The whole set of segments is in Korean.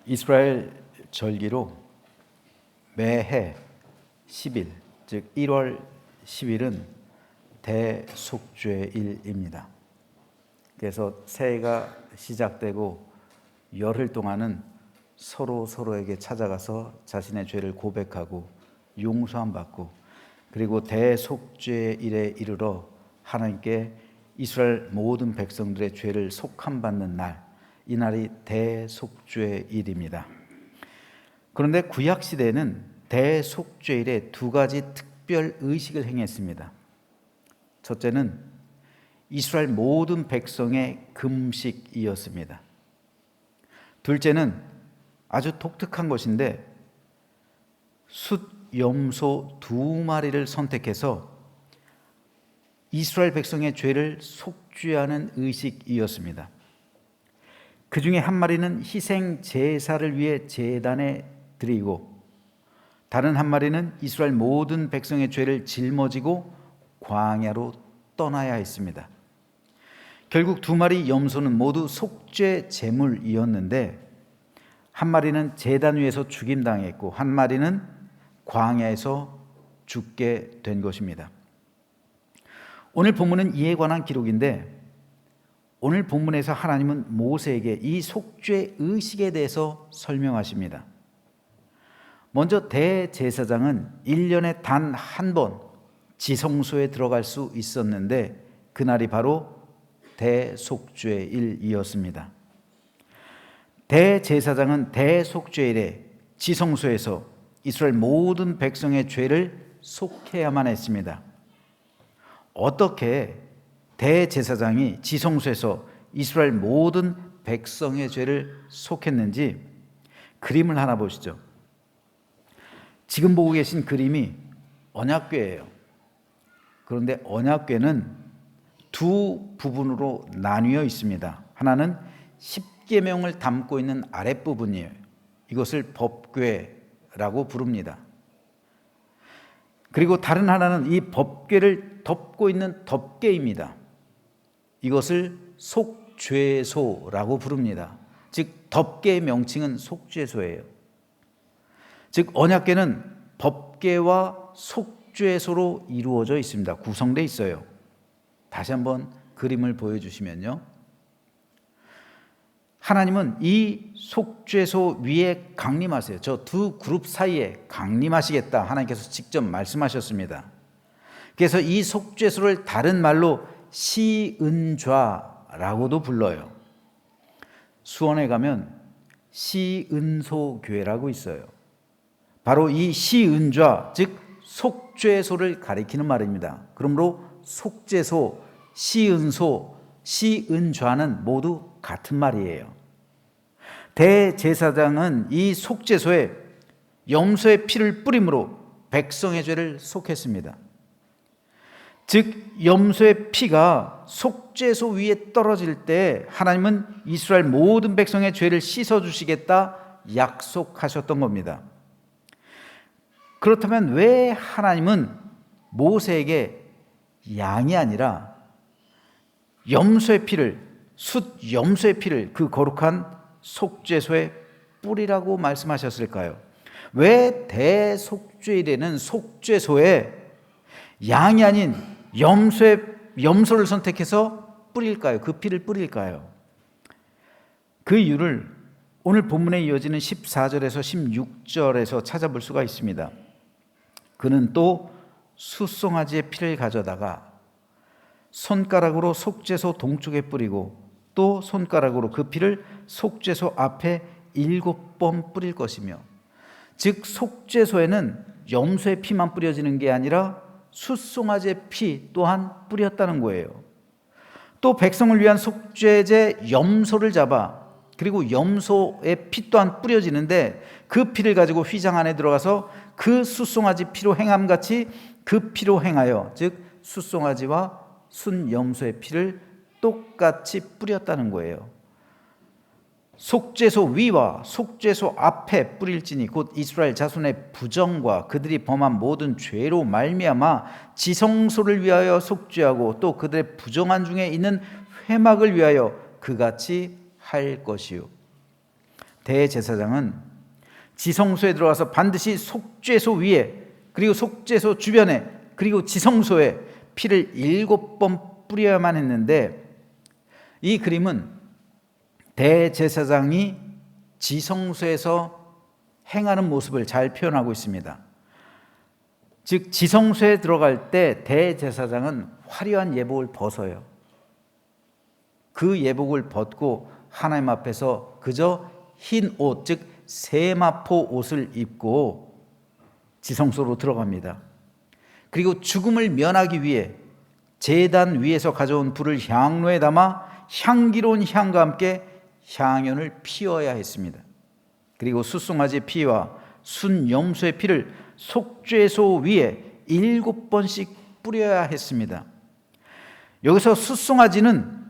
이스라엘 절기로 매해 10일, 즉 1월 10일은 대속죄일입니다. 그래서 새해가 시작되고 열흘 동안은 서로에게 찾아가서 자신의 죄를 고백하고 용서함 받고, 그리고 대속죄일에 이르러 하나님께 이스라엘 모든 백성들의 죄를 속함 받는 날, 이 날이 대속죄일입니다. 그런데 구약 시대에는 대속죄일에 두 가지 특별 의식을 행했습니다. 첫째는 이스라엘 모든 백성의 금식이었습니다. 둘째는 아주 독특한 것인데 숫 염소 2마리를 선택해서 이스라엘 백성의 죄를 속죄하는 의식이었습니다. 그 중에 한 마리는 희생 제사를 위해 제단에 드리고, 다른 한 마리는 이스라엘 모든 백성의 죄를 짊어지고 광야로 떠나야 했습니다. 결국 2마리 염소는 모두 속죄 제물이었는데, 한 마리는 제단 위에서 죽임당했고 한 마리는 광야에서 죽게 된 것입니다. 오늘 본문은 이에 관한 기록인데, 오늘 본문에서 하나님은 모세에게 이 속죄 의식에 대해서 설명하십니다. 먼저 대제사장은 1년에 단 한 번 지성소에 들어갈 수 있었는데 그날이 바로 대속죄일이었습니다. 대제사장은 대속죄일에 지성소에서 이스라엘 모든 백성의 죄를 속해야만 했습니다. 어떻게 대제사장이 지성소에서 이스라엘 모든 백성의 죄를 속했는지 그림을 하나 보시죠. 지금 보고 계신 그림이 언약궤예요. 그런데 언약궤는 두 부분으로 나뉘어 있습니다. 하나는 십계명을 담고 있는 아랫부분이에요. 이것을 법궤라고 부릅니다. 그리고 다른 하나는 이 법궤를 덮고 있는 덮개입니다. 이것을 속죄소라고 부릅니다. 즉 덮개의 명칭은 속죄소예요. 즉 언약궤는 법궤와 속죄소로 이루어져 있습니다. 구성되어 있어요. 다시 한번 그림을 보여주시면요, 하나님은 이 속죄소 위에 강림하세요. 저 두 그룹 사이에 강림하시겠다 하나님께서 직접 말씀하셨습니다. 그래서 이 속죄소를 다른 말로 시은좌라고도 불러요. 수원에 가면 시은소교회라고 있어요. 바로 이 시은좌, 즉 속죄소를 가리키는 말입니다. 그러므로 속죄소, 시은소, 시은좌는 모두 같은 말이에요. 대제사장은 이 속죄소에 염소의 피를 뿌림으로 백성의 죄를 속했습니다. 즉 염소의 피가 속죄소 위에 떨어질 때 하나님은 이스라엘 모든 백성의 죄를 씻어주시겠다 약속하셨던 겁니다. 그렇다면 왜 하나님은 모세에게 양이 아니라 염소의 피를, 숫 염소의 피를 그 거룩한 속죄소에 뿌리라고 말씀하셨을까요? 왜 대속죄일에는 속죄소에 양이 아닌 염소를 선택해서 뿌릴까요? 그 피를 뿌릴까요? 그 이유를 오늘 본문에 이어지는 14절에서 16절에서 찾아볼 수가 있습니다. 그는 또 숫송아지의 피를 가져다가 손가락으로 속죄소 동쪽에 뿌리고 또 손가락으로 그 피를 속죄소 앞에 7번 뿌릴 것이며, 즉 속죄소에는 염소의 피만 뿌려지는 게 아니라 숫송아지의 피 또한 뿌렸다는 거예요. 또 백성을 위한 속죄제 염소를 잡아 그리고 염소의 피 또한 뿌려지는데 그 피를 가지고 휘장 안에 들어가서 그 숫송아지 피로 행함같이 그 피로 행하여, 즉 숫송아지와 순염소의 피를 똑같이 뿌렸다는 거예요. 속죄소 위와 속죄소 앞에 뿌릴지니 곧 이스라엘 자손의 부정과 그들이 범한 모든 죄로 말미암아 지성소를 위하여 속죄하고 또 그들의 부정한 중에 있는 회막을 위하여 그같이 할 것이요. 대제사장은 지성소에 들어가서 반드시 속죄소 위에, 그리고 속죄소 주변에, 그리고 지성소에 피를 7번 뿌려야만 했는데, 이 그림은 대제사장이 지성소에서 행하는 모습을 잘 표현하고 있습니다. 즉 지성소에 들어갈 때 대제사장은 화려한 예복을 벗어요. 그 예복을 벗고 하나님 앞에서 그저 흰 옷, 즉 세마포 옷을 입고 지성소로 들어갑니다. 그리고 죽음을 면하기 위해 제단 위에서 가져온 불을 향로에 담아 향기로운 향과 함께 향연을 피워야 했습니다. 그리고 숫송아지 피와 순염소의 피를 속죄소 위에 7번씩 뿌려야 했습니다. 여기서 숫송아지는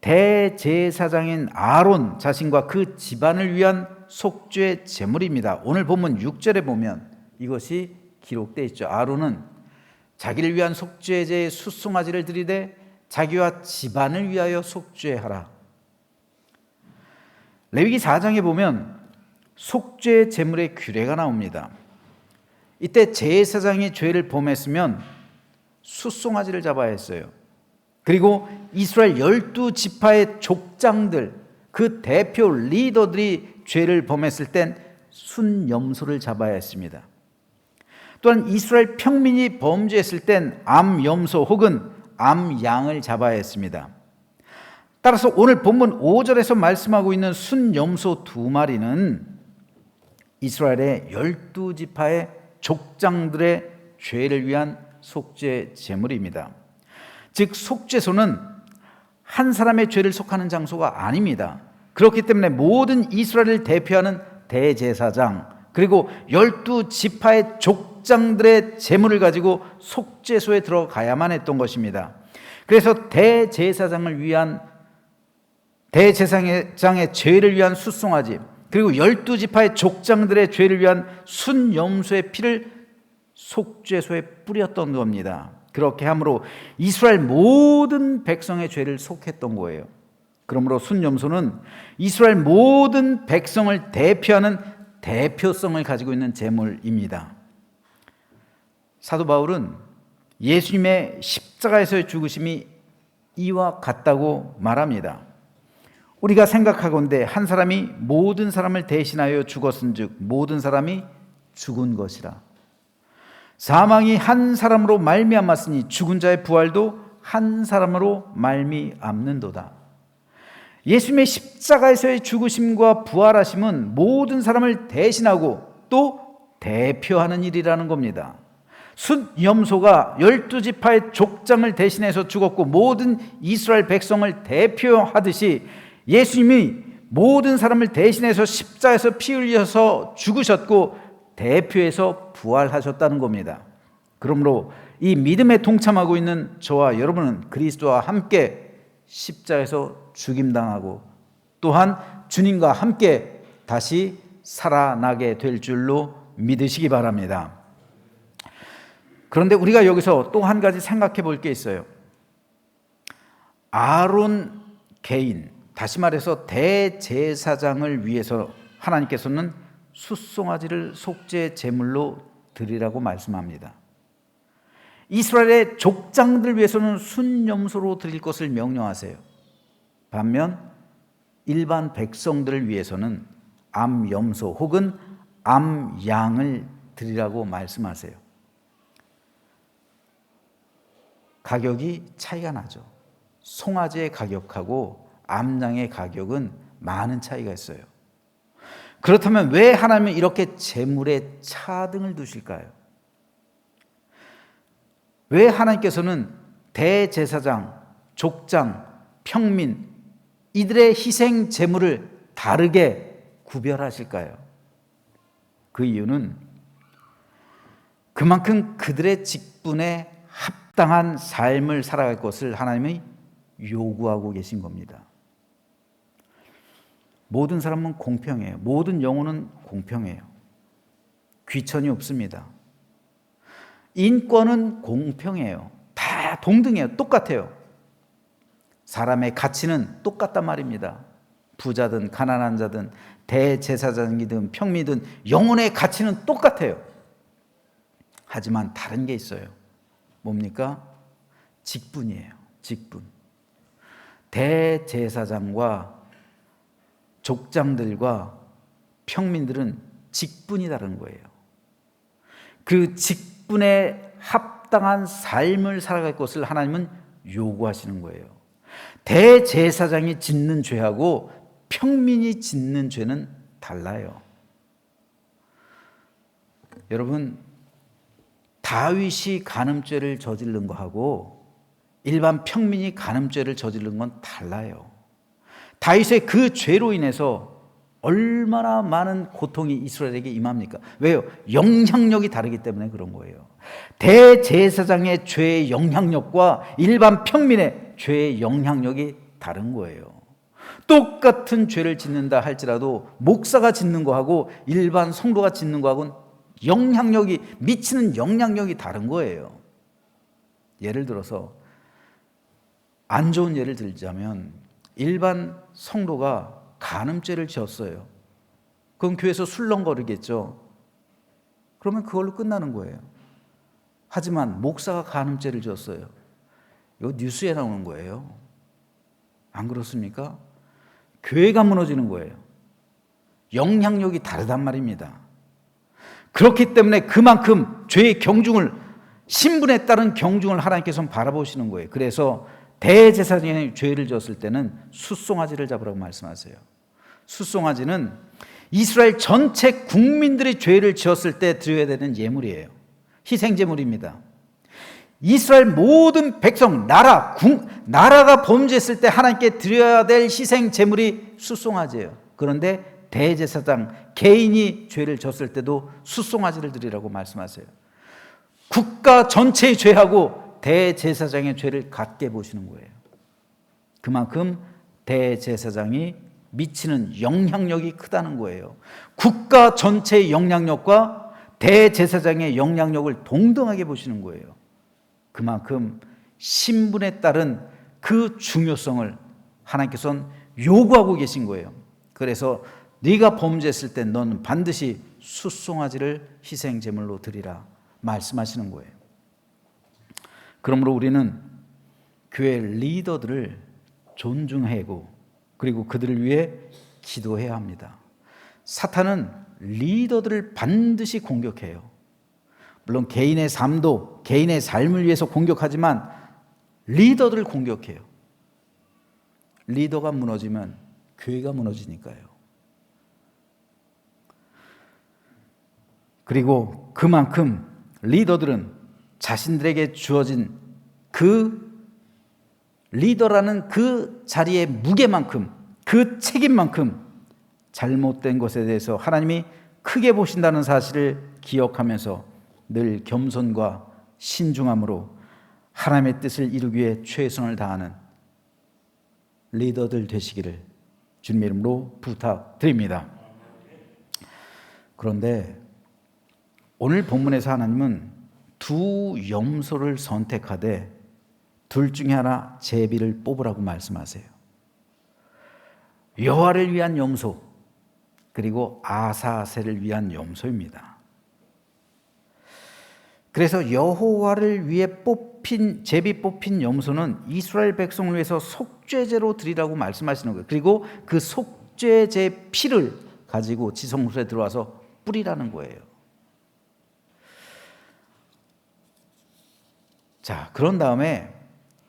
대제사장인 아론 자신과 그 집안을 위한 속죄 제물입니다. 오늘 본문 6절에 보면 이것이 기록되어 있죠. 아론은 자기를 위한 속죄제의 숫송아지를 드리되 자기와 집안을 위하여 속죄하라. 레위기 4장에 보면 속죄 제물의 규례가 나옵니다. 이때 제사장이 죄를 범했으면 숫송아지를 잡아야 했어요. 그리고 이스라엘 12지파의 족장들, 그 대표 리더들이 죄를 범했을 땐 순염소를 잡아야 했습니다. 또한 이스라엘 평민이 범죄했을 땐 암염소 혹은 암양을 잡아야 했습니다. 따라서 오늘 본문 5절에서 말씀하고 있는 순염소 2마리는 이스라엘의 12지파의 족장들의 죄를 위한 속죄 제물입니다. 즉 속죄소는 한 사람의 죄를 속하는 장소가 아닙니다. 그렇기 때문에 모든 이스라엘을 대표하는 대제사장, 그리고 12지파의 족장들의 제물을 가지고 속죄소에 들어가야만 했던 것입니다. 그래서 대제사장을 위한, 대제사장의 죄를 위한 숫송아지, 그리고 12지파의 족장들의 죄를 위한 순염소의 피를 속죄소에 뿌렸던 겁니다. 그렇게 함으로 이스라엘 모든 백성의 죄를 속했던 거예요. 그러므로 순염소는 이스라엘 모든 백성을 대표하는 대표성을 가지고 있는 제물입니다. 사도 바울은 예수님의 십자가에서의 죽으심이 이와 같다고 말합니다. 우리가 생각하건대 한 사람이 모든 사람을 대신하여 죽었은즉 모든 사람이 죽은 것이라. 사망이 한 사람으로 말미암았으니 죽은 자의 부활도 한 사람으로 말미암는도다. 예수님의 십자가에서의 죽으심과 부활하심은 모든 사람을 대신하고 또 대표하는 일이라는 겁니다. 순염소가 12지파의 족장을 대신해서 죽었고 모든 이스라엘 백성을 대표하듯이 예수님이 모든 사람을 대신해서 십자가에서 피 흘려서 죽으셨고 대표해서 부활하셨다는 겁니다. 그러므로 이 믿음에 동참하고 있는 저와 여러분은 그리스도와 함께 십자가에서 죽임당하고 또한 주님과 함께 다시 살아나게 될 줄로 믿으시기 바랍니다. 그런데 우리가 여기서 또 한 가지 생각해 볼 게 있어요. 아론 개인, 다시 말해서 대제사장을 위해서 하나님께서는 숫송아지를 속죄 제물로 드리라고 말씀합니다. 이스라엘의 족장들 위해서는 순염소로 드릴 것을 명령하세요. 반면 일반 백성들을 위해서는 암염소 혹은 암양을 드리라고 말씀하세요. 가격이 차이가 나죠. 송아지의 가격하고 암양의 가격은 많은 차이가 있어요. 그렇다면 왜 하나님은 이렇게 제물에 차등을 두실까요? 왜 하나님께서는 대제사장, 족장, 평민 이들의 희생 제물을 다르게 구별하실까요? 그 이유는 그만큼 그들의 직분에 합당한 삶을 살아갈 것을 하나님이 요구하고 계신 겁니다. 모든 사람은 공평해요. 모든 영혼은 공평해요. 귀천이 없습니다. 인권은 공평해요. 다 동등해요. 똑같아요. 사람의 가치는 똑같단 말입니다. 부자든 가난한 자든 대제사장이든 평민이든 영혼의 가치는 똑같아요. 하지만 다른 게 있어요. 뭡니까? 직분이에요. 직분. 대제사장과 족장들과 평민들은 직분이 다른 거예요. 그 직분에 합당한 삶을 살아갈 것을 하나님은 요구하시는 거예요. 대제사장이 짓는 죄하고 평민이 짓는 죄는 달라요. 여러분, 다윗이 간음죄를 저지른 거하고 일반 평민이 간음죄를 저지른 건 달라요. 다윗의 그 죄로 인해서 얼마나 많은 고통이 이스라엘에게 임합니까? 왜요? 영향력이 다르기 때문에 그런 거예요. 대제사장의 죄의 영향력과 일반 평민의 죄의 영향력이 다른 거예요. 똑같은 죄를 짓는다 할지라도 목사가 짓는 거하고 일반 성도가 짓는 거하고는 영향력이, 미치는 영향력이 다른 거예요. 예를 들어서 안 좋은 예를 들자면 일반 성도가 간음죄를 지었어요. 그럼 교회에서 술렁거리겠죠. 그러면 그걸로 끝나는 거예요. 하지만 목사가 간음죄를 지었어요. 이거 뉴스에 나오는 거예요. 안 그렇습니까? 교회가 무너지는 거예요. 영향력이 다르단 말입니다. 그렇기 때문에 그만큼 죄의 경중을, 신분에 따른 경중을 하나님께서는 바라보시는 거예요. 그래서 대제사장이 죄를 지었을 때는 숫송아지를 잡으라고 말씀하세요. 숫송아지는 이스라엘 전체 국민들이 죄를 지었을 때 드려야 되는 예물이에요. 희생제물입니다. 이스라엘 모든 백성, 나라가 범죄했을 때 하나님께 드려야 될 희생제물이 숫송아지예요. 그런데 대제사장, 개인이 죄를 졌을 때도 숫송아지를 드리라고 말씀하세요. 국가 전체의 죄하고 대제사장의 죄를 같게 보시는 거예요. 그만큼 대제사장이 미치는 영향력이 크다는 거예요. 국가 전체의 영향력과 대제사장의 영향력을 동등하게 보시는 거예요. 그만큼 신분에 따른 그 중요성을 하나님께서는 요구하고 계신 거예요. 그래서 네가 범죄했을 때 너는 반드시 숫송아지를 희생제물로 드리라 말씀하시는 거예요. 그러므로 우리는 교회 리더들을 존중하고 그리고 그들을 위해 기도해야 합니다. 사탄은 리더들을 반드시 공격해요. 물론 개인의 삶도, 개인의 삶을 위해서 공격하지만 리더들을 공격해요. 리더가 무너지면 교회가 무너지니까요. 그리고 그만큼 리더들은 자신들에게 주어진 그 리더라는 그 자리의 무게만큼, 그 책임만큼 잘못된 것에 대해서 하나님이 크게 보신다는 사실을 기억하면서 늘 겸손과 신중함으로 하나님의 뜻을 이루기 위해 최선을 다하는 리더들 되시기를 주님의 이름으로 부탁드립니다. 그런데 오늘 본문에서 하나님은 두 염소를 선택하되 둘 중에 하나 제비를 뽑으라고 말씀하세요. 여호와를 위한 염소 그리고 아사셀을 위한 염소입니다. 그래서 여호와를 위해 제비 뽑힌 염소는 이스라엘 백성을 위해서 속죄제로 드리라고 말씀하시는 거예요. 그리고 그 속죄제 피를 가지고 지성소에 들어와서 뿌리라는 거예요. 자, 그런 다음에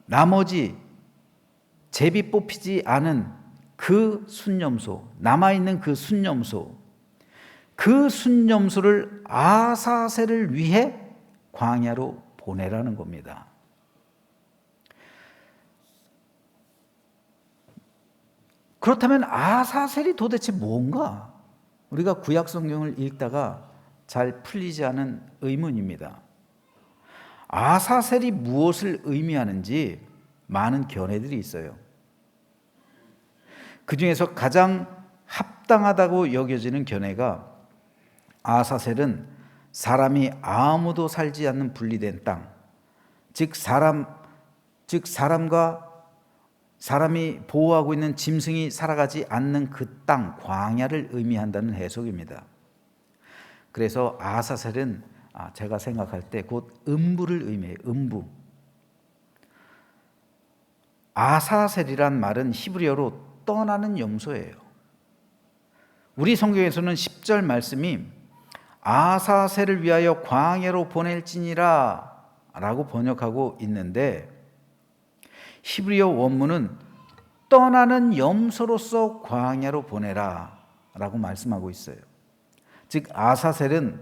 나머지 제비 뽑히지 않은 그 순염소, 남아있는 그 순염소를 아사셀을 위해 광야로 보내라는 겁니다. 그렇다면 아사셀이 도대체 뭔가? 우리가 구약 성경을 읽다가 잘 풀리지 않은 의문입니다. 아사셀이 무엇을 의미하는지 많은 견해들이 있어요. 그 중에서 가장 합당하다고 여겨지는 견해가 아사셀은 사람이 아무도 살지 않는 분리된 땅, 즉 사람과 사람이 보호하고 있는 짐승이 살아가지 않는 그 땅, 광야를 의미한다는 해석입니다. 그래서 아사셀은 제가 생각할 때 곧 음부를 의미해요. 음부. 아사셀이란 말은 히브리어로 떠나는 염소예요. 우리 성경에서는 10절 말씀이 아사셀을 위하여 광야로 보낼지니라 라고 번역하고 있는데, 히브리어 원문은 떠나는 염소로서 광야로 보내라 라고 말씀하고 있어요. 즉 아사셀은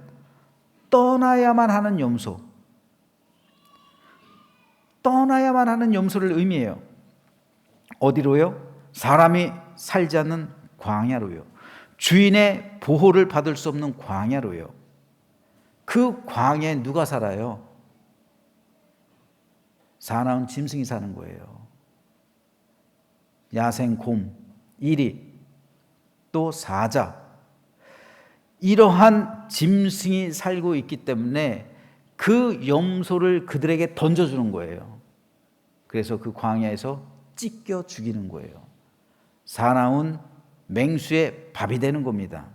떠나야만 하는 염소, 떠나야만 하는 염소를 의미해요. 어디로요? 사람이 살지 않는 광야로요. 주인의 보호를 받을 수 없는 광야로요. 그 광야에 누가 살아요? 사나운 짐승이 사는 거예요. 야생 곰, 이리, 또 사자, 이러한 짐승이 살고 있기 때문에 그 염소를 그들에게 던져주는 거예요. 그래서 그 광야에서 찢겨 죽이는 거예요. 사나운 맹수의 밥이 되는 겁니다.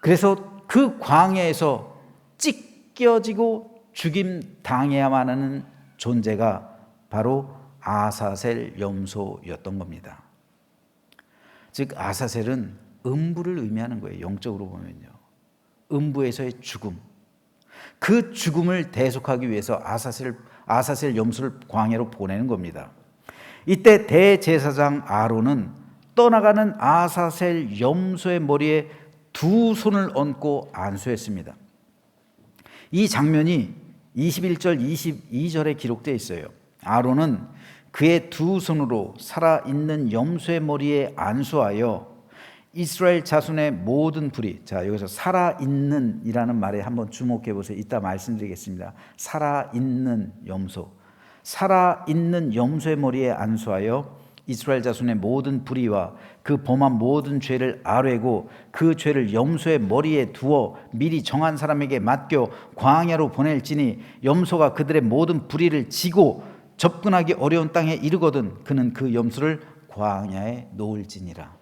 그래서 그 광야에서 찢겨지고 죽임 당해야만 하는 존재가 바로 아사셀 염소였던 겁니다. 즉 아사셀은 음부를 의미하는 거예요. 영적으로 보면요, 음부에서의 죽음, 그 죽음을 대속하기 위해서 아사셀 염소를 광야로 보내는 겁니다. 이때 대제사장 아론은 떠나가는 아사셀 염소의 머리에 두 손을 얹고 안수했습니다. 이 장면이 21절 22절에 기록되어 있어요. 아론은 그의 두 손으로 살아있는 염소의 머리에 안수하여 이스라엘 자손의 모든 불의, 자 여기서 살아있는 이라는 말에 한번 주목해 보세요. 이따 말씀드리겠습니다. 살아있는 염소, 살아있는 염소의 머리에 안수하여 이스라엘 자손의 모든 불의와 그 범한 모든 죄를 아뢰고 그 죄를 염소의 머리에 두어 미리 정한 사람에게 맡겨 광야로 보낼지니 염소가 그들의 모든 불의를 지고 접근하기 어려운 땅에 이르거든 그는 그 염소를 광야에 놓을지니라.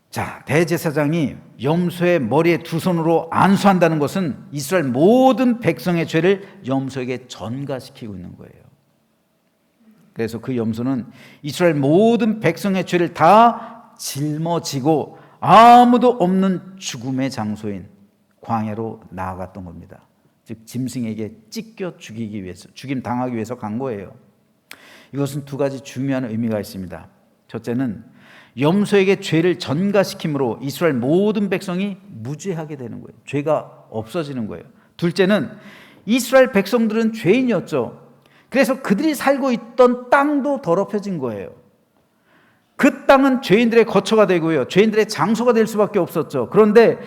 자, 대제사장이 염소의 머리에 두 손으로 안수한다는 것은 이스라엘 모든 백성의 죄를 염소에게 전가시키고 있는 거예요. 그래서 그 염소는 이스라엘 모든 백성의 죄를 다 짊어지고 아무도 없는 죽음의 장소인 광야로 나아갔던 겁니다. 즉 짐승에게 찢겨 죽이기 위해서, 죽임 당하기 위해서 간 거예요. 이것은 두 가지 중요한 의미가 있습니다. 첫째는 염소에게 죄를 전가시킴으로 이스라엘 모든 백성이 무죄하게 되는 거예요. 죄가 없어지는 거예요. 둘째는 이스라엘 백성들은 죄인이었죠. 그래서 그들이 살고 있던 땅도 더럽혀진 거예요. 그 땅은 죄인들의 거처가 되고요, 죄인들의 장소가 될 수밖에 없었죠. 그런데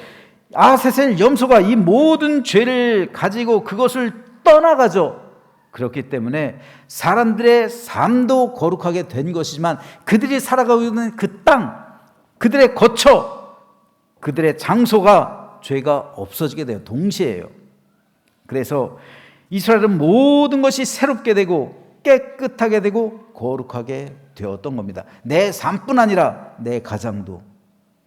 아사셀 염소가 이 모든 죄를 가지고 그것을 떠나가죠. 그렇기 때문에 사람들의 삶도 거룩하게 된 것이지만 그들이 살아가고 있는 그 땅, 그들의 거처, 그들의 장소가 죄가 없어지게 돼요. 동시에요. 그래서 이스라엘은 모든 것이 새롭게 되고 깨끗하게 되고 거룩하게 되었던 겁니다. 내 삶뿐 아니라 내 가정도,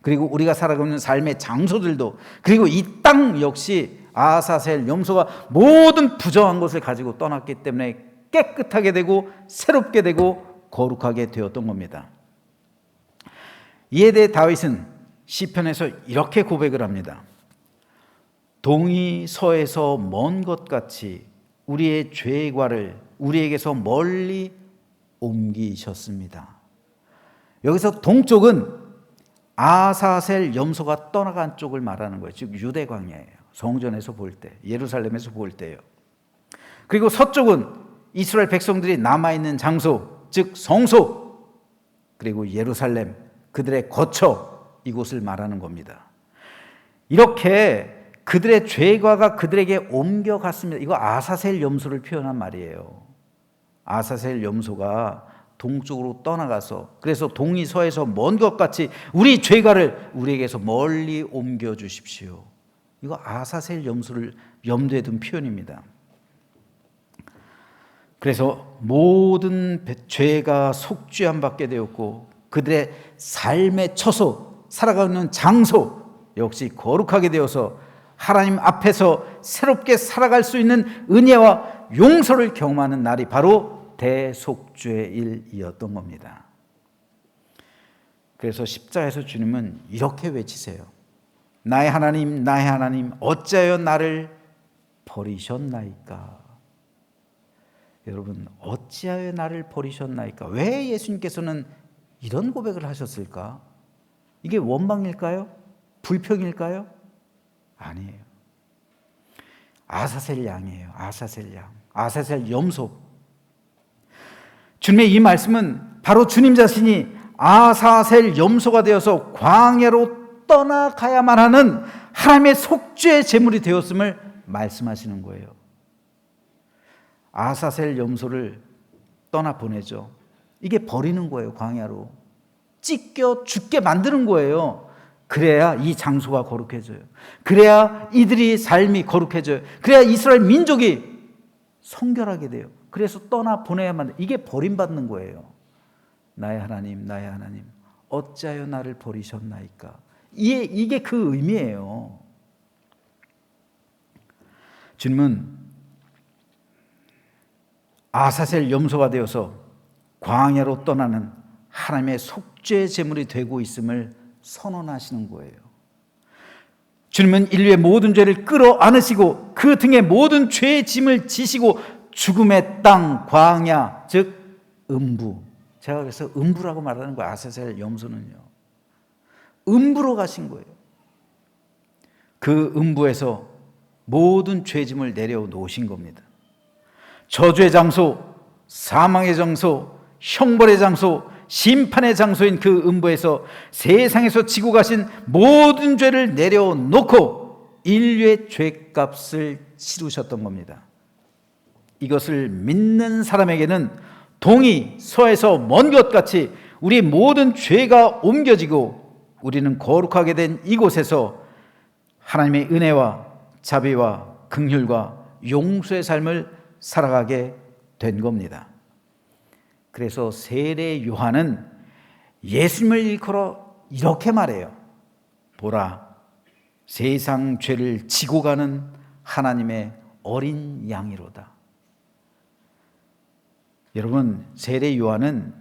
그리고 우리가 살아가고 있는 삶의 장소들도, 그리고 이 땅 역시 아사셀 염소가 모든 부정한 것을 가지고 떠났기 때문에 깨끗하게 되고 새롭게 되고 거룩하게 되었던 겁니다. 이에 대해 다윗은 시편에서 이렇게 고백을 합니다. 동이 서에서 먼 것 같이 우리의 죄과를 우리에게서 멀리 옮기셨습니다. 여기서 동쪽은 아사셀 염소가 떠나간 쪽을 말하는 거예요. 즉 유대 광야예요. 성전에서 볼 때, 예루살렘에서 볼 때요. 그리고 서쪽은 이스라엘 백성들이 남아있는 장소, 즉 성소, 그리고 예루살렘, 그들의 거처, 이곳을 말하는 겁니다. 이렇게 그들의 죄과가 그들에게 옮겨갔습니다. 이거 아사셀 염소를 표현한 말이에요. 아사셀 염소가 동쪽으로 떠나가서, 그래서 동이 서에서 먼 것 같이 우리 죄가를 우리에게서 멀리 옮겨 주십시오. 이거 아사셀 염소를 염두에 둔 표현입니다. 그래서 모든 죄가 속죄함 받게 되었고 그들의 삶의 처소, 살아가는 장소 역시 거룩하게 되어서 하나님 앞에서 새롭게 살아갈 수 있는 은혜와 용서를 경험하는 날이 바로 대속죄일이었던 겁니다. 그래서 십자가에서 주님은 이렇게 외치세요. 나의 하나님, 나의 하나님, 어찌하여 나를 버리셨나이까? 여러분, 어찌하여 나를 버리셨나이까? 왜 예수님께서는 이런 고백을 하셨을까? 이게 원망일까요? 불평일까요? 아니에요. 아사셀 양이에요. 아사셀 양, 아사셀 염소. 주님의 이 말씀은 바로 주님 자신이 아사셀 염소가 되어서 광야로 떠나가야만 하는 하나님의 속죄의 제물이 되었음을 말씀하시는 거예요. 아사셀 염소를 떠나보내죠. 이게 버리는 거예요. 광야로 찢겨 죽게 만드는 거예요. 그래야 이 장소가 거룩해져요. 그래야 이들이 삶이 거룩해져요. 그래야 이스라엘 민족이 성결하게 돼요. 그래서 떠나보내야만, 이게 버림받는 거예요. 나의 하나님, 나의 하나님, 어찌하여 나를 버리셨나이까? 이게 그 의미예요. 주님은 아사셀 염소가 되어서 광야로 떠나는 하나님의 속죄 제물이 되고 있음을 선언하시는 거예요. 주님은 인류의 모든 죄를 끌어안으시고 그 등의 모든 죄의 짐을 지시고 죽음의 땅, 광야, 즉 음부, 제가 그래서 음부라고 말하는 거예요. 아사셀 염소는요, 음부로 가신 거예요. 그 음부에서 모든 죄짐을 내려놓으신 겁니다. 저주의 장소, 사망의 장소, 형벌의 장소, 심판의 장소인 그 음부에서 세상에서 지고 가신 모든 죄를 내려놓고 인류의 죄값을 치르셨던 겁니다. 이것을 믿는 사람에게는 동이 서에서 먼 것 같이 우리 모든 죄가 옮겨지고 우리는 거룩하게 된 이곳에서 하나님의 은혜와 자비와 긍휼과 용서의 삶을 살아가게 된 겁니다. 그래서 세례 요한은 예수님을 일컬어 이렇게 말해요. 보라, 세상 죄를 지고 가는 하나님의 어린 양이로다. 여러분, 세례 요한은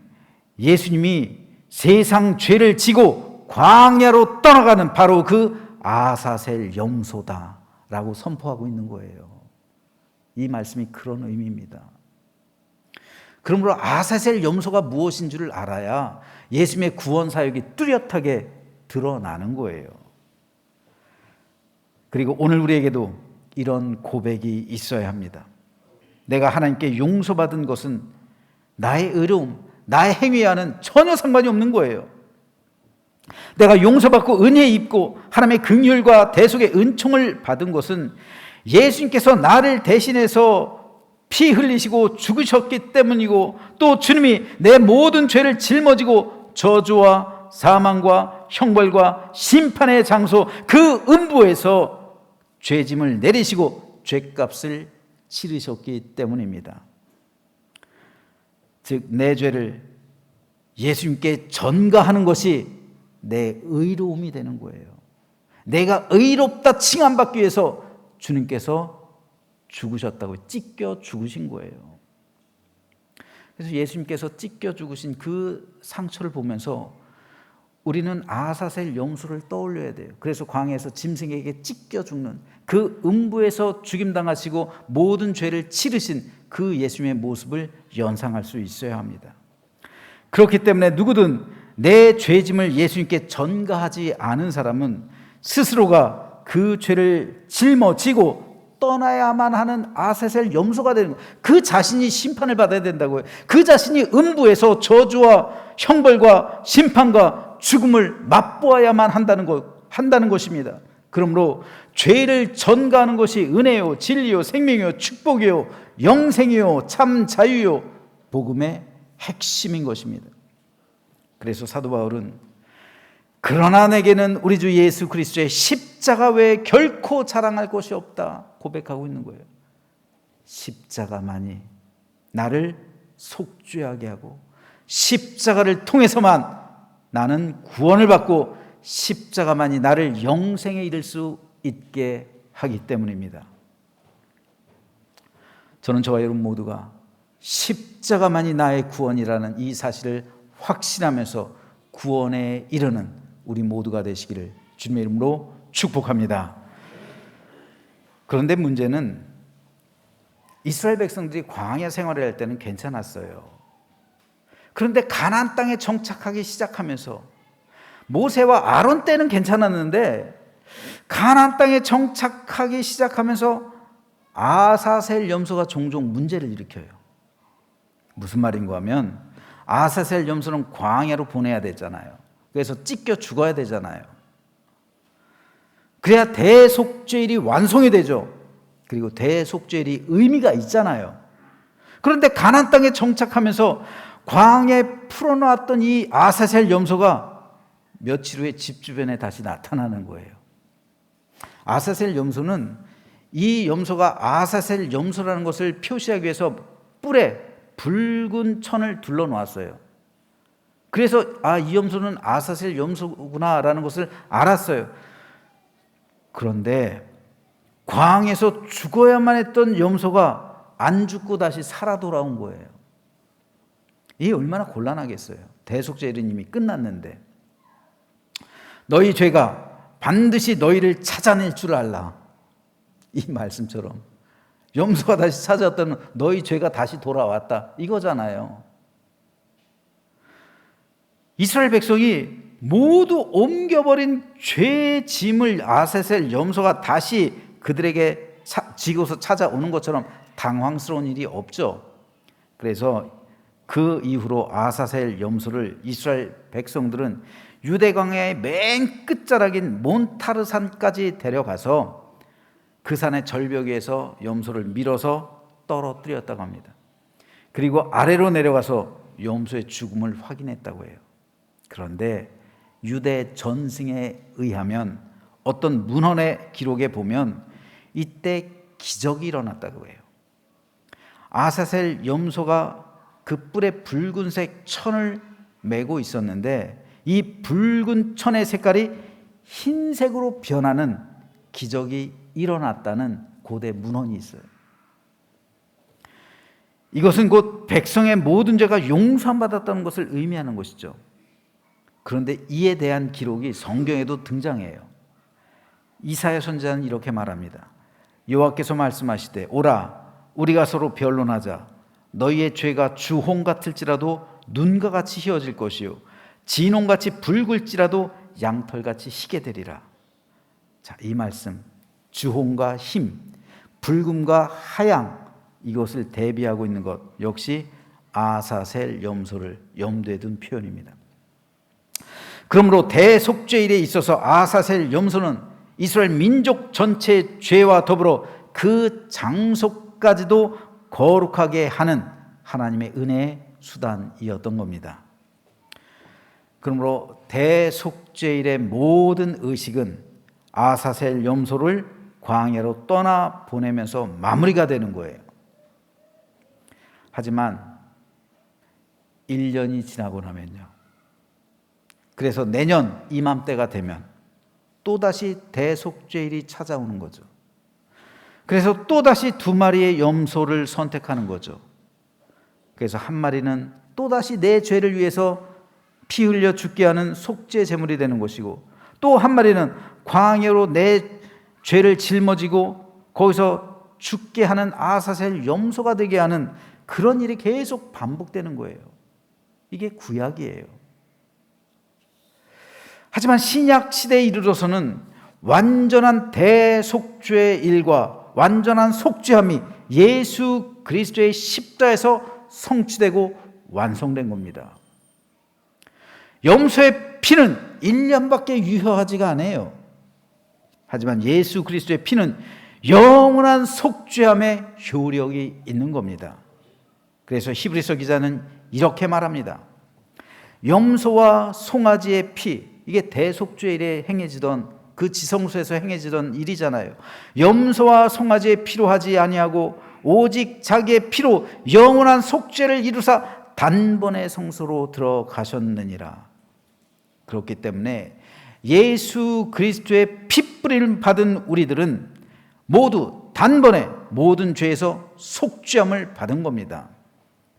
예수님이 세상 죄를 지고 광야로 떠나가는 바로 그 아사셀 염소다라고 선포하고 있는 거예요. 이 말씀이 그런 의미입니다. 그러므로 아사셀 염소가 무엇인 줄을 알아야 예수님의 구원 사역이 뚜렷하게 드러나는 거예요. 그리고 오늘 우리에게도 이런 고백이 있어야 합니다. 내가 하나님께 용서받은 것은 나의 의로움, 나의 행위와는 전혀 상관이 없는 거예요. 내가 용서받고 은혜 입고 하나님의 긍휼과 대속의 은총을 받은 것은 예수님께서 나를 대신해서 피 흘리시고 죽으셨기 때문이고, 또 주님이 내 모든 죄를 짊어지고 저주와 사망과 형벌과 심판의 장소 그 음부에서 죄짐을 내리시고 죄값을 치르셨기 때문입니다. 즉, 내 죄를 예수님께 전가하는 것이 내 의로움이 되는 거예요. 내가 의롭다 칭함받기 위해서 주님께서 죽으셨다고, 찢겨 죽으신 거예요. 그래서 예수님께서 찢겨 죽으신 그 상처를 보면서 우리는 아사셀 염소를 떠올려야 돼요. 그래서 광야에서 짐승에게 찢겨 죽는 그 음부에서 죽임당하시고 모든 죄를 치르신 그 예수님의 모습을 연상할 수 있어야 합니다. 그렇기 때문에 누구든 내 죄짐을 예수님께 전가하지 않은 사람은 스스로가 그 죄를 짊어지고 떠나야만 하는 아사셀 염소가 되는 거예요. 그 자신이 심판을 받아야 된다고요. 그 자신이 음부에서 저주와 형벌과 심판과 죽음을 맛보아야만 한다는 것입니다. 그러므로 죄를 전가하는 것이 은혜요, 진리요, 생명이요, 축복이요, 영생이요, 참 자유요, 복음의 핵심인 것입니다. 그래서 사도 바울은 그러나 내게는 우리 주 예수 그리스도의 십자가 외에 결코 자랑할 것이 없다 고백하고 있는 거예요. 십자가만이 나를 속죄하게 하고 십자가를 통해서만 나는 구원을 받고 십자가만이 나를 영생에 이를 수 있게 하기 때문입니다. 저는 저와 여러분 모두가 십자가만이 나의 구원이라는 이 사실을 확신하면서 구원에 이르는 우리 모두가 되시기를 주님의 이름으로 축복합니다. 그런데 문제는 이스라엘 백성들이 광야 생활을 할 때는 괜찮았어요. 그런데 가나안 땅에 정착하기 시작하면서 모세와 아론 때는 괜찮았는데 가나안 땅에 정착하기 시작하면서 아사셀 염소가 종종 문제를 일으켜요. 무슨 말인가 하면 아사셀 염소는 광야로 보내야 되잖아요. 그래서 찢겨 죽어야 되잖아요. 그래야 대속죄일이 완성이 되죠. 그리고 대속죄일이 의미가 있잖아요. 그런데 가나안 땅에 정착하면서 광야에 풀어놓았던 이 아사셀 염소가 며칠 후에 집 주변에 다시 나타나는 거예요. 아사셀 염소는 이 염소가 아사셀 염소라는 것을 표시하기 위해서 뿔에 붉은 천을 둘러 놓았어요. 그래서 이 염소는 아사셀 염소구나라는 것을 알았어요. 그런데 광에서 죽어야만 했던 염소가 안 죽고 다시 살아 돌아온 거예요. 이게 얼마나 곤란하겠어요. 대속죄일은 이미 끝났는데. 너희 죄가 반드시 너희를 찾아낼 줄 알라. 이 말씀처럼 염소가 다시 찾아왔다는 너희 죄가 다시 돌아왔다 이거잖아요. 이스라엘 백성이 모두 옮겨버린 죄의 짐을 아사셀 염소가 다시 그들에게 지고서 찾아오는 것처럼 당황스러운 일이 없죠. 그래서 그 이후로 아사셀 염소를 이스라엘 백성들은 유대광야의 맨 끝자락인 몬타르산까지 데려가서 그 산의 절벽 위에서 염소를 밀어서 떨어뜨렸다고 합니다. 그리고 아래로 내려가서 염소의 죽음을 확인했다고 해요. 그런데 유대 전승에 의하면 어떤 문헌의 기록에 보면 이때 기적이 일어났다고 해요. 아사셀 염소가 그 뿔에 붉은색 천을 메고 있었는데 이 붉은 천의 색깔이 흰색으로 변하는 기적이 일어났다는 고대 문헌이 있어요. 이것은 곧 백성의 모든 죄가 용서받았다는 것을 의미하는 것이죠. 그런데 이에 대한 기록이 성경에도 등장해요. 이사야 선지자는 이렇게 말합니다. 여호와께서 말씀하시되 오라 우리가 서로 변론하자. 너희의 죄가 주홍 같을지라도 눈과 같이 희어질 것이요 진홍같이 붉을지라도 양털같이 희게 되리라. 자, 이 말씀 주홍과 흰, 붉음과 하양 이것을 대비하고 있는 것 역시 아사셀 염소를 염두에 둔 표현입니다. 그러므로 대속죄일에 있어서 아사셀 염소는 이스라엘 민족 전체의 죄와 더불어 그 장소까지도 거룩하게 하는 하나님의 은혜의 수단이었던 겁니다. 그러므로 대속죄일의 모든 의식은 아사셀 염소를 광야로 떠나 보내면서 마무리가 되는 거예요. 하지만 1년이 지나고 나면요. 그래서 내년 이맘때가 되면 또다시 대속죄일이 찾아오는 거죠. 그래서 또다시 2마리의 염소를 선택하는 거죠. 그래서 한 마리는 또다시 내 죄를 위해서 피 흘려 죽게 하는 속죄 제물이 되는 것이고 또 한 마리는 광야로 내 죄를 짊어지고 거기서 죽게 하는 아사셀 염소가 되게 하는 그런 일이 계속 반복되는 거예요. 이게 구약이에요. 하지만 신약 시대에 이르러서는 완전한 대속죄의 일과 완전한 속죄함이 예수 그리스도의 십자에서 성취되고 완성된 겁니다. 염소의 피는 1년밖에 유효하지가 않아요. 하지만 예수 그리스도의 피는 영원한 속죄함의 효력이 있는 겁니다. 그래서 히브리서 기자는 이렇게 말합니다. 염소와 송아지의 피, 이게 대속죄일에 행해지던 그 지성소에서 행해지던 일이잖아요. 염소와 송아지의 피로 하지 아니하고 오직 자기의 피로 영원한 속죄를 이루사 단번에 성소로 들어가셨느니라. 그렇기 때문에 예수 그리스도의 핏뿌림을 받은 우리들은 모두 단번에 모든 죄에서 속죄함을 받은 겁니다.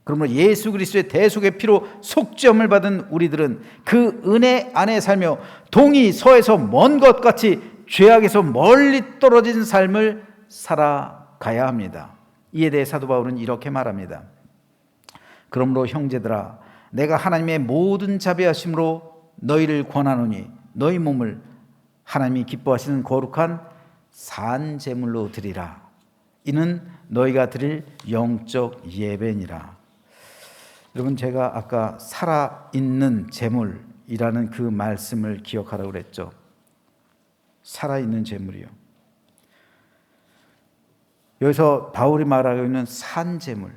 그러므로 예수 그리스도의 대속의 피로 속죄함을 받은 우리들은 그 은혜 안에 살며 동이 서에서 먼 것 같이 죄악에서 멀리 떨어진 삶을 살아가야 합니다. 이에 대해 사도 바울은 이렇게 말합니다. 그러므로 형제들아, 내가 하나님의 모든 자비하심으로 너희를 권하노니 너희 몸을 하나님이 기뻐하시는 거룩한 산 제물로 드리라. 이는 너희가 드릴 영적 예배니라. 여러분, 제가 아까 살아있는 제물이라는 그 말씀을 기억하라고 그랬죠. 살아있는 제물이요. 여기서 바울이 말하고 있는 산 제물,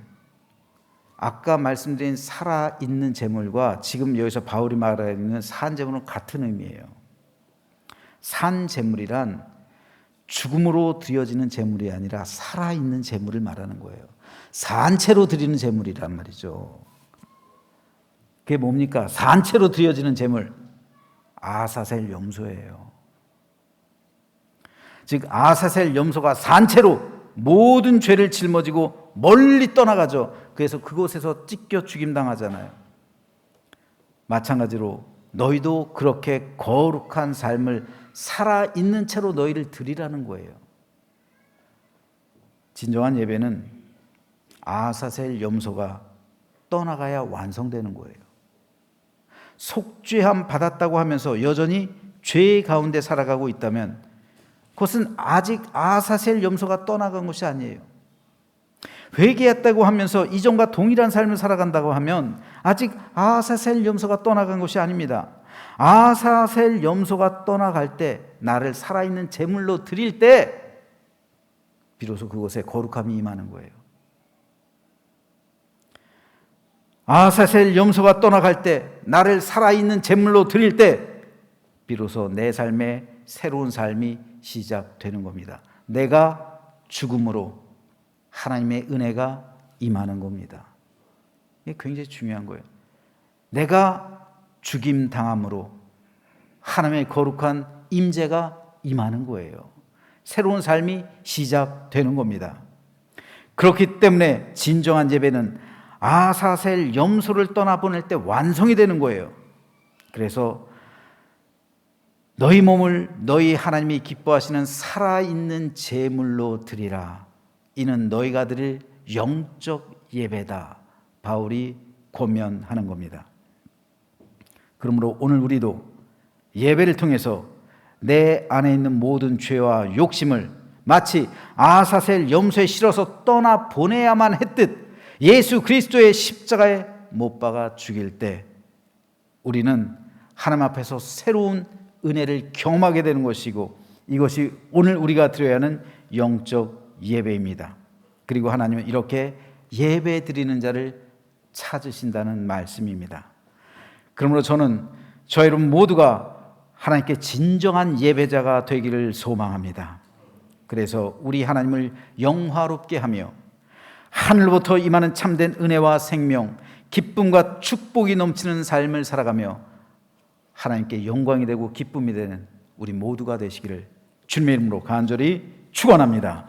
아까 말씀드린 살아있는 제물과 지금 여기서 바울이 말하고 있는 산 제물은 같은 의미예요. 산 제물이란 죽음으로 드려지는 제물이 아니라 살아있는 제물을 말하는 거예요. 산채로 드리는 제물이란 말이죠. 그게 뭡니까? 산채로 드려지는 제물, 아사셀 염소예요. 즉 아사셀 염소가 산채로 모든 죄를 짊어지고 멀리 떠나가죠. 그래서 그곳에서 찢겨 죽임당하잖아요. 마찬가지로 너희도 그렇게 거룩한 삶을 살아있는 채로 너희를 드리라는 거예요. 진정한 예배는 아사셀 염소가 떠나가야 완성되는 거예요. 속죄함 받았다고 하면서 여전히 죄 가운데 살아가고 있다면 그것은 아직 아사셀 염소가 떠나간 것이 아니에요. 회개했다고 하면서 이전과 동일한 삶을 살아간다고 하면 아직 아사셀 염소가 떠나간 것이 아닙니다. 아사셀 염소가 떠나갈 때, 나를 살아있는 제물로 드릴 때 비로소 그곳에 거룩함이 임하는 거예요. 아사셀 염소가 떠나갈 때, 나를 살아있는 제물로 드릴 때 비로소 내 삶에 새로운 삶이 시작되는 겁니다. 내가 죽음으로 하나님의 은혜가 임하는 겁니다. 이게 굉장히 중요한 거예요. 내가 죽임 당함으로 하나님의 거룩한 임재가 임하는 거예요. 새로운 삶이 시작되는 겁니다. 그렇기 때문에 진정한 예배는 아사셀 염소를 떠나보낼 때 완성이 되는 거예요. 그래서 너희 몸을 너희 하나님이 기뻐하시는 살아있는 제물로 드리라. 이는 너희가 드릴 영적 예배다. 바울이 권면하는 겁니다. 그러므로 오늘 우리도 예배를 통해서 내 안에 있는 모든 죄와 욕심을 마치 아사셀 염소에 실어서 떠나 보내야만 했듯 예수 그리스도의 십자가에 못 박아 죽일 때 우리는 하나님 앞에서 새로운 은혜를 경험하게 되는 것이고, 이것이 오늘 우리가 드려야 하는 영적 예배입니다. 그리고 하나님은 이렇게 예배 드리는 자를 찾으신다는 말씀입니다. 그러므로 저는 저 여러분 모두가 하나님께 진정한 예배자가 되기를 소망합니다. 그래서 우리 하나님을 영화롭게 하며 하늘부터 임하는 참된 은혜와 생명, 기쁨과 축복이 넘치는 삶을 살아가며 하나님께 영광이 되고 기쁨이 되는 우리 모두가 되시기를 주님의 이름으로 간절히 축원합니다.